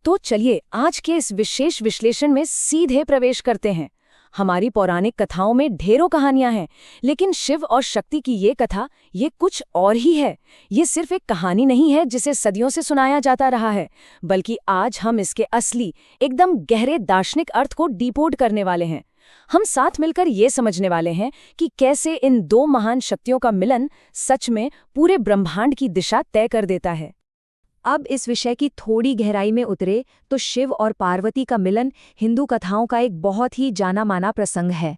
तो चलिए आज के इस विशेष विश्लेषण में सीधे प्रवेश करते हैं। हमारी पौराणिक कथाओं में ढेरों कहानियां हैं, लेकिन शिव और शक्ति की ये कथा ये कुछ और ही है। ये सिर्फ एक कहानी नहीं है जिसे सदियों से सुनाया जाता रहा है, बल्कि आज हम इसके असली, एकदम गहरे दार्शनिक अर्थ को डिकोड करने वाले हैं। हम साथ मिलकर ये समझने वाले हैं कि कैसे इन दो महान शक्तियों का मिलन सच में पूरे ब्रह्मांड की दिशा तय कर देता है। अब इस विषय की थोड़ी गहराई में उतरे तो शिव और पार्वती का मिलन हिंदू कथाओं का एक बहुत ही जाना माना प्रसंग है।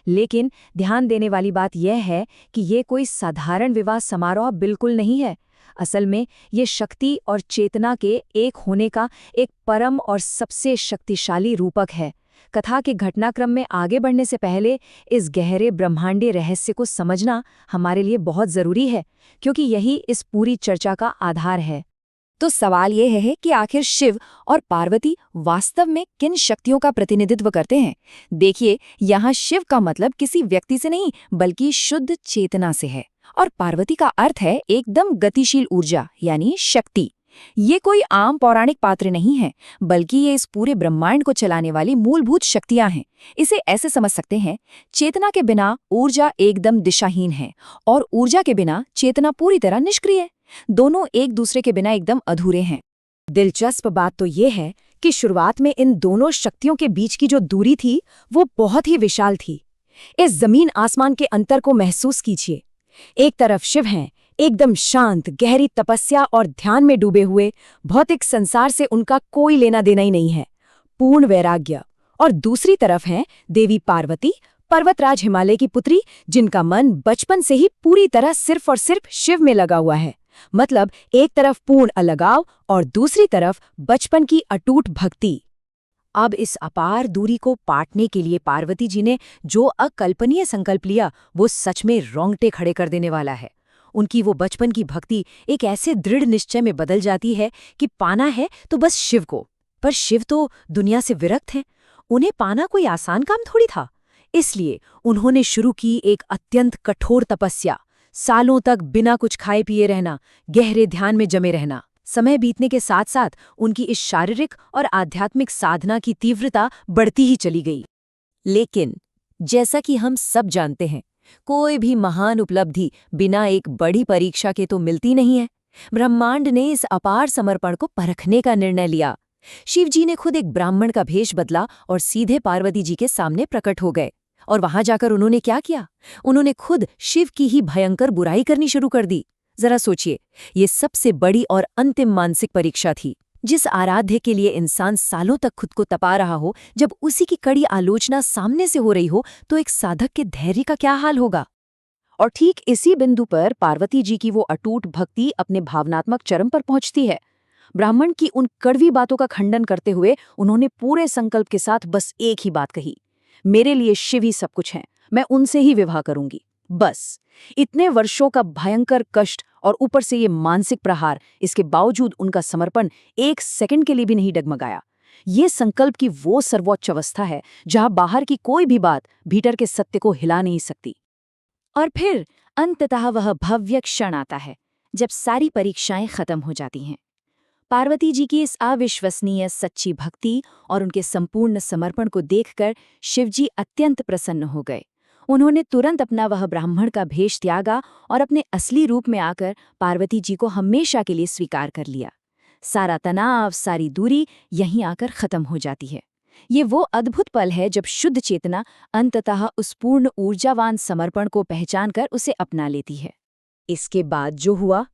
लेकिन ध्यान देने वाली बात यह है कि ये कोई साधारण विवाह समारोह बिल्कुल नहीं है। असल में ये शक्ति और चेतना के एक होने का एक परम और सबसे शक्तिशाली रूपक है। कथा के घटनाक्रम में आगे बढ़ने से पहले इस गहरे ब्रह्मांडीय रहस्य को समझना हमारे लिए बहुत जरूरी है, क्योंकि यही इस पूरी चर्चा का आधार है। तो सवाल ये है कि आखिर शिव और पार्वती वास्तव में किन शक्तियों का प्रतिनिधित्व करते हैं। देखिए, यहाँ शिव का मतलब किसी व्यक्ति से नहीं बल्कि शुद्ध चेतना से है, और पार्वती का अर्थ है एकदम गतिशील ऊर्जा यानी शक्ति। ये कोई आम पौराणिक पात्र नहीं है, बल्कि ये इस पूरे ब्रह्मांड को चलाने वाली मूलभूत शक्तियां हैं। इसे ऐसे समझ सकते हैं, चेतना के बिना ऊर्जा एकदम दिशाहीन है, और ऊर्जा के बिना चेतना पूरी तरह निष्क्रिय है। दोनों एक दूसरे के बिना एकदम अधूरे हैं। दिलचस्प बात तो ये है कि शुरुआत में इन दोनों शक्तियों के बीच की जो दूरी थी वो बहुत ही विशाल थी। इस जमीन आसमान के अंतर को महसूस कीजिए। एक तरफ शिव हैं, एकदम शांत, गहरी तपस्या और ध्यान में डूबे हुए, भौतिक संसार से उनका कोई लेना देना ही नहीं है, पूर्ण वैराग्य। और दूसरी तरफ हैं देवी पार्वती, पर्वतराज हिमालय की पुत्री, जिनका मन बचपन से ही पूरी तरह सिर्फ और सिर्फ शिव में लगा हुआ है। मतलब एक तरफ पूर्ण अलगाव और दूसरी तरफ बचपन की अटूट भक्ति। अब इस अपार दूरी को पाटने के लिए पार्वती जी ने जो अकल्पनीय संकल्प लिया वो सच में रोंगटे खड़े कर देने वाला है। उनकी वो बचपन की भक्ति एक ऐसे दृढ़ निश्चय में बदल जाती है कि पाना है तो बस शिव को। पर शिव तो दुनिया से विरक्त हैं, उन्हें पाना कोई आसान काम थोड़ी था। इसलिए उन्होंने शुरू की एक अत्यंत कठोर तपस्या, सालों तक बिना कुछ खाए पिए रहना, गहरे ध्यान में जमे रहना। समय बीतने के साथ साथ उनकी इस शारीरिक और आध्यात्मिक साधना की तीव्रता बढ़ती ही चली गई। लेकिन जैसा कि हम सब जानते हैं, कोई भी महान उपलब्धि बिना एक बड़ी परीक्षा के तो मिलती नहीं है। ब्रह्मांड ने इस अपार समर्पण को परखने का निर्णय लिया। शिवजी ने खुद एक ब्राह्मण का भेष बदला और सीधे पार्वती जी के सामने प्रकट हो गए। और वहां जाकर उन्होंने क्या किया? उन्होंने खुद शिव की ही भयंकर बुराई करनी शुरू कर दी। जरा सोचिए, ये सबसे बड़ी और अंतिम मानसिक परीक्षा थी। जिस आराध्य के लिए इंसान सालों तक खुद को तपा रहा हो, जब उसी की कड़ी आलोचना सामने से हो रही हो, तो एक साधक के धैर्य का क्या हाल होगा। और ठीक इसी बिंदु पर पार्वती जी की वो अटूट भक्ति अपने भावनात्मक चरम पर पहुंचती है। ब्राह्मण की उन कड़वी बातों का खंडन करते हुए उन्होंने पूरे संकल्प के साथ बस एक ही बात कही, मेरे लिए शिव ही सब कुछ है, मैं उनसे ही विवाह करूंगी। बस इतने वर्षों का भयंकर कष्ट और ऊपर से ये मानसिक प्रहार, इसके बावजूद उनका समर्पण एक सेकंड के लिए भी नहीं डगमगाया। ये संकल्प की वो सर्वोच्च अवस्था है जहां बाहर की कोई भी बात भीतर के सत्य को हिला नहीं सकती। और फिर अंततः वह भव्य क्षण आता है जब सारी परीक्षाएं खत्म हो जाती हैं। पार्वती जी की इस अविश्वसनीय सच्ची भक्ति और उनके संपूर्ण समर्पण को देखकर शिवजी अत्यंत प्रसन्न हो गए। उन्होंने तुरंत अपना वह ब्राह्मण का भेष त्यागा और अपने असली रूप में आकर पार्वती जी को हमेशा के लिए स्वीकार कर लिया। सारा तनाव, सारी दूरी यहीं आकर खत्म हो जाती है। ये वो अद्भुत पल है जब शुद्ध चेतना अंततः उस पूर्ण ऊर्जावान समर्पण को पहचान कर उसे अपना लेती है। इसके बाद जो हुआ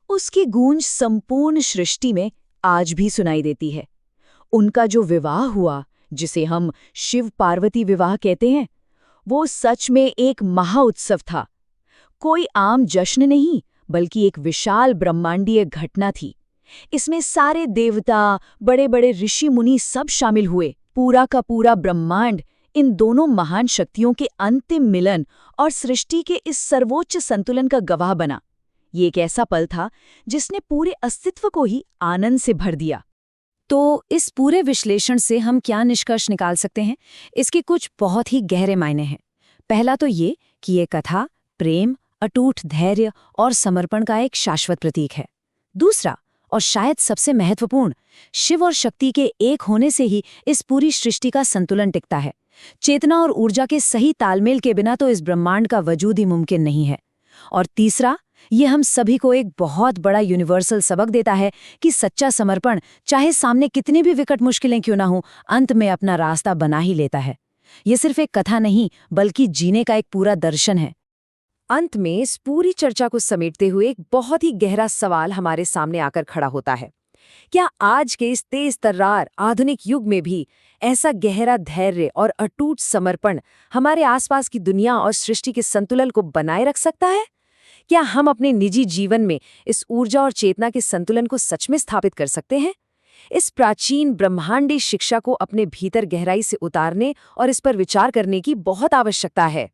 उसकी गूंज संपूर्ण सृष्टि में आज भी सुनाई देती है। उनका जो विवाह हुआ, जिसे हम शिव पार्वती विवाह कहते हैं, वो सच में एक महाउत्सव था। कोई आम जश्न नहीं, बल्कि एक विशाल ब्रह्मांडीय घटना थी। इसमें सारे देवता, बड़े बड़े ऋषि मुनि सब शामिल हुए। पूरा का पूरा ब्रह्मांड इन दोनों महान शक्तियों के अंतिम मिलन और सृष्टि के इस सर्वोच्च संतुलन का गवाह बना। ये एक ऐसा पल था जिसने पूरे अस्तित्व को ही आनंद से भर दिया। तो इस पूरे विश्लेषण से हम क्या निष्कर्ष निकाल सकते हैं? इसके कुछ बहुत ही गहरे मायने हैं। पहला तो ये कि ये कथा प्रेम, अटूट धैर्य और समर्पण का एक शाश्वत प्रतीक है। दूसरा, और शायद सबसे महत्वपूर्ण, शिव और शक्ति के एक होने से ही इस पूरी सृष्टि का संतुलन टिकता है। चेतना और ऊर्जा के सही तालमेल के बिना तो इस ब्रह्मांड का वजूद ही मुमकिन नहीं है। और तीसरा, ये हम सभी को एक बहुत बड़ा यूनिवर्सल सबक देता है कि सच्चा समर्पण, चाहे सामने कितनी भी विकट मुश्किलें क्यों ना हो, अंत में अपना रास्ता बना ही लेता है। ये सिर्फ एक कथा नहीं, बल्कि जीने का एक पूरा दर्शन है। अंत में इस पूरी चर्चा को समेटते हुए एक बहुत ही गहरा सवाल हमारे सामने आकर खड़ा होता है। क्या आज के इस तेज तर्रार आधुनिक युग में भी ऐसा गहरा धैर्य और अटूट समर्पण हमारे आसपास की दुनिया और सृष्टि के संतुलन को बनाए रख सकता है? क्या हम अपने निजी जीवन में इस ऊर्जा और चेतना के संतुलन को सच में स्थापित कर सकते हैं? इस प्राचीन ब्रह्मांडी शिक्षा को अपने भीतर गहराई से उतारने और इस पर विचार करने की बहुत आवश्यकता है।